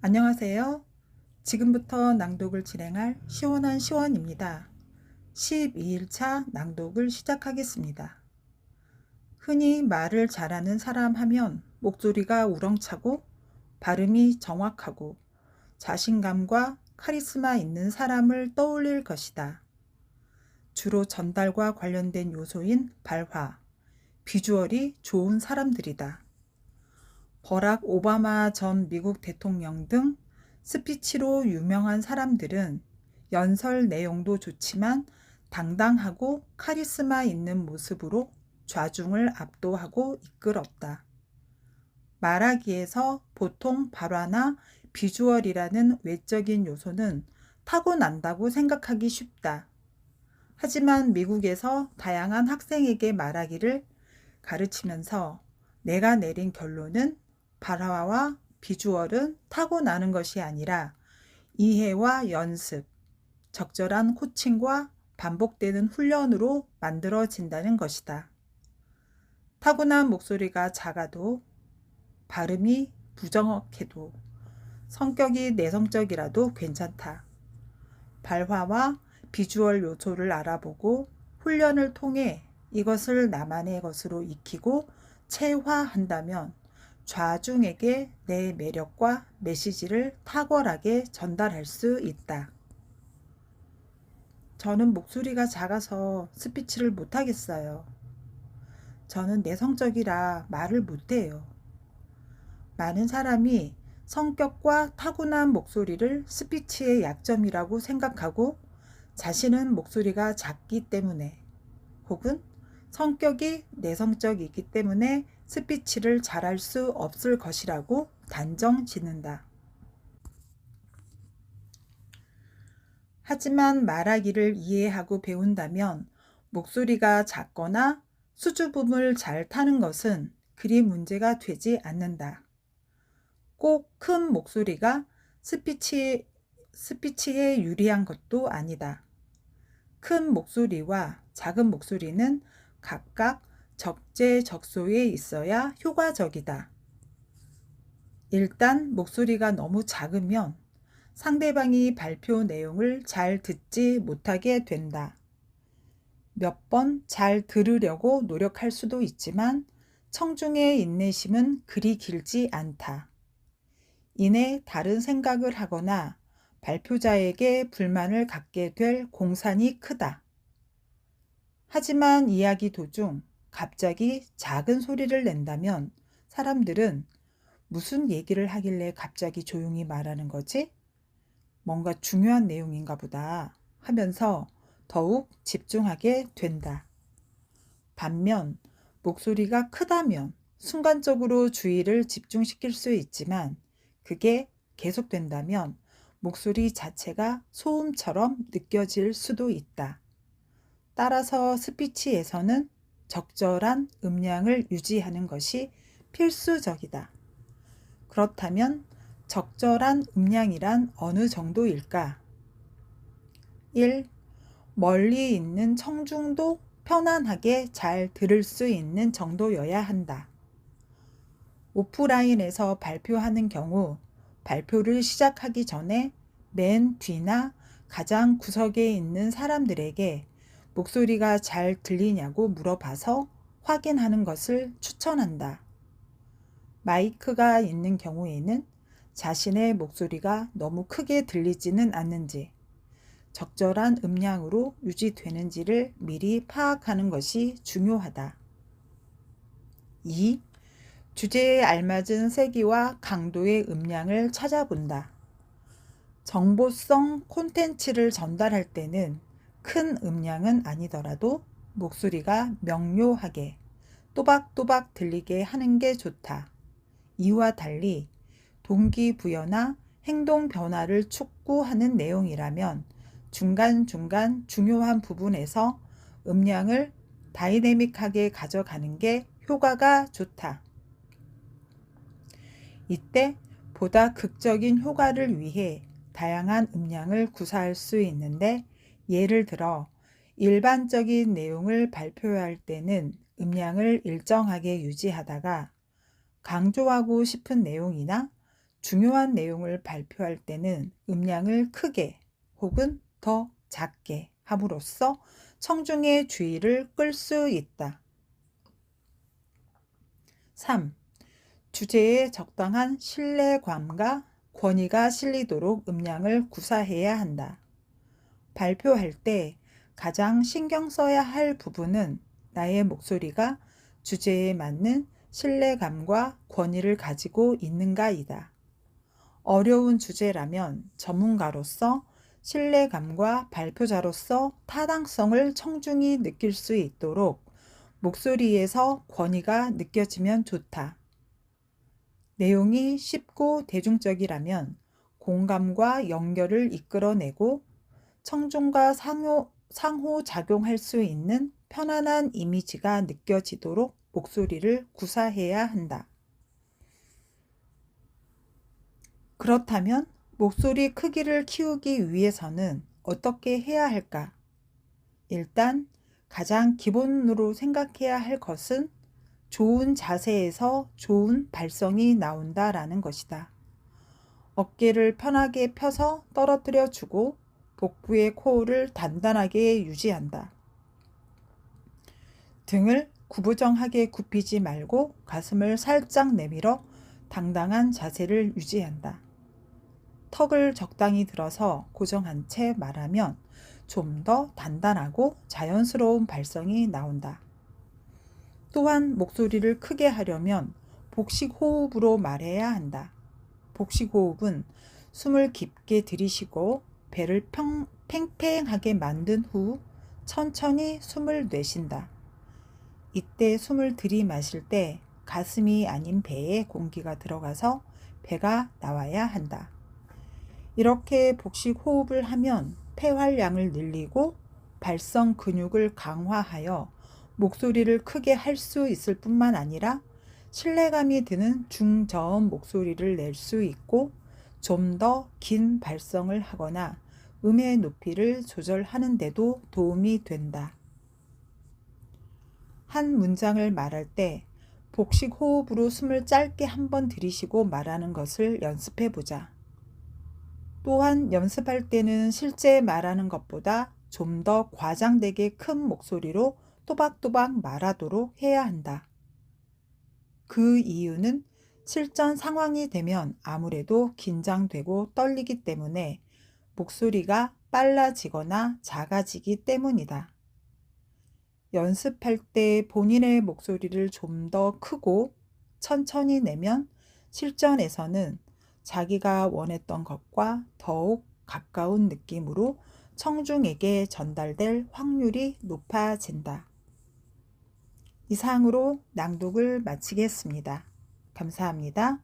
안녕하세요. 지금부터 낭독을 진행할 시원한 시원입니다. 12일차 낭독을 시작하겠습니다. 흔히 말을 잘하는 사람 하면 목소리가 우렁차고 발음이 정확하고 자신감과 카리스마 있는 사람을 떠올릴 것이다. 주로 전달과 관련된 요소인 발화, 비주얼이 좋은 사람들이다. 버락 오바마 전 미국 대통령 등 스피치로 유명한 사람들은 연설 내용도 좋지만 당당하고 카리스마 있는 모습으로 좌중을 압도하고 이끌었다. 말하기에서 보통 발화나 비주얼이라는 외적인 요소는 타고난다고 생각하기 쉽다. 하지만 미국에서 다양한 학생에게 말하기를 가르치면서 내가 내린 결론은 발화와 비주얼은 타고나는 것이 아니라 이해와 연습, 적절한 코칭과 반복되는 훈련으로 만들어진다는 것이다. 타고난 목소리가 작아도 발음이 부정확해도 성격이 내성적이라도 괜찮다. 발화와 비주얼 요소를 알아보고 훈련을 통해 이것을 나만의 것으로 익히고 체화한다면 좌중에게 내 매력과 메시지를 탁월하게 전달할 수 있다. 저는 목소리가 작아서 스피치를 못하겠어요. 저는 내성적이라 말을 못해요. 많은 사람이 성격과 타고난 목소리를 스피치의 약점이라고 생각하고 자신은 목소리가 작기 때문에 혹은 성격이 내성적이기 때문에 스피치를 잘할 수 없을 것이라고 단정 짓는다. 하지만 말하기를 이해하고 배운다면 목소리가 작거나 수줍음을 잘 타는 것은 그리 문제가 되지 않는다. 꼭 큰 목소리가 스피치에 유리한 것도 아니다. 큰 목소리와 작은 목소리는 각각 적재적소에 있어야 효과적이다. 일단 목소리가 너무 작으면 상대방이 발표 내용을 잘 듣지 못하게 된다. 몇 번 잘 들으려고 노력할 수도 있지만 청중의 인내심은 그리 길지 않다. 이내 다른 생각을 하거나 발표자에게 불만을 갖게 될 공산이 크다. 하지만 이야기 도중 갑자기 작은 소리를 낸다면 사람들은 무슨 얘기를 하길래 갑자기 조용히 말하는 거지? 뭔가 중요한 내용인가 보다 하면서 더욱 집중하게 된다. 반면 목소리가 크다면 순간적으로 주의를 집중시킬 수 있지만 그게 계속된다면 목소리 자체가 소음처럼 느껴질 수도 있다. 따라서 스피치에서는 적절한 음량을 유지하는 것이 필수적이다. 그렇다면 적절한 음량이란 어느 정도일까? 1. 멀리 있는 청중도 편안하게 잘 들을 수 있는 정도여야 한다. 오프라인에서 발표하는 경우 발표를 시작하기 전에 맨 뒤나 가장 구석에 있는 사람들에게 목소리가 잘 들리냐고 물어봐서 확인하는 것을 추천한다. 마이크가 있는 경우에는 자신의 목소리가 너무 크게 들리지는 않는지, 적절한 음량으로 유지되는지를 미리 파악하는 것이 중요하다. 2. 주제에 알맞은 세기와 강도의 음량을 찾아본다. 정보성 콘텐츠를 전달할 때는 큰 음량은 아니더라도 목소리가 명료하게 또박또박 들리게 하는 게 좋다. 이와 달리 동기부여나 행동 변화를 촉구하는 내용이라면 중간중간 중요한 부분에서 음량을 다이내믹하게 가져가는 게 효과가 좋다. 이때 보다 극적인 효과를 위해 다양한 음량을 구사할 수 있는데 예를 들어 일반적인 내용을 발표할 때는 음량을 일정하게 유지하다가 강조하고 싶은 내용이나 중요한 내용을 발표할 때는 음량을 크게 혹은 더 작게 함으로써 청중의 주의를 끌 수 있다. 3. 주제에 적당한 신뢰감과 권위가 실리도록 음량을 구사해야 한다. 발표할 때 가장 신경 써야 할 부분은 나의 목소리가 주제에 맞는 신뢰감과 권위를 가지고 있는가이다. 어려운 주제라면 전문가로서 신뢰감과 발표자로서 타당성을 청중이 느낄 수 있도록 목소리에서 권위가 느껴지면 좋다. 내용이 쉽고 대중적이라면 공감과 연결을 이끌어내고 청중과 상호작용할 수 있는 편안한 이미지가 느껴지도록 목소리를 구사해야 한다. 그렇다면 목소리 크기를 키우기 위해서는 어떻게 해야 할까? 일단 가장 기본으로 생각해야 할 것은 좋은 자세에서 좋은 발성이 나온다라는 것이다. 어깨를 편하게 펴서 떨어뜨려 주고 복부의 코어를 단단하게 유지한다. 등을 구부정하게 굽히지 말고 가슴을 살짝 내밀어 당당한 자세를 유지한다. 턱을 적당히 들어서 고정한 채 말하면 좀 더 단단하고 자연스러운 발성이 나온다. 또한 목소리를 크게 하려면 복식 호흡으로 말해야 한다. 복식 호흡은 숨을 깊게 들이쉬고 배를 팽팽하게 만든 후 천천히 숨을 내쉰다. 이때 숨을 들이마실 때 가슴이 아닌 배에 공기가 들어가서 배가 나와야 한다. 이렇게 복식 호흡을 하면 폐활량을 늘리고 발성 근육을 강화하여 목소리를 크게 할 수 있을 뿐만 아니라 신뢰감이 드는 중저음 목소리를 낼 수 있고 좀 더 긴 발성을 하거나 음의 높이를 조절하는 데도 도움이 된다. 한 문장을 말할 때 복식 호흡으로 숨을 짧게 한번 들이쉬고 말하는 것을 연습해 보자. 또한 연습할 때는 실제 말하는 것보다 좀 더 과장되게 큰 목소리로 또박또박 말하도록 해야 한다. 그 이유는 실전 상황이 되면 아무래도 긴장되고 떨리기 때문에 목소리가 빨라지거나 작아지기 때문이다. 연습할 때 본인의 목소리를 좀 더 크고 천천히 내면 실전에서는 자기가 원했던 것과 더욱 가까운 느낌으로 청중에게 전달될 확률이 높아진다. 이상으로 낭독을 마치겠습니다. 감사합니다.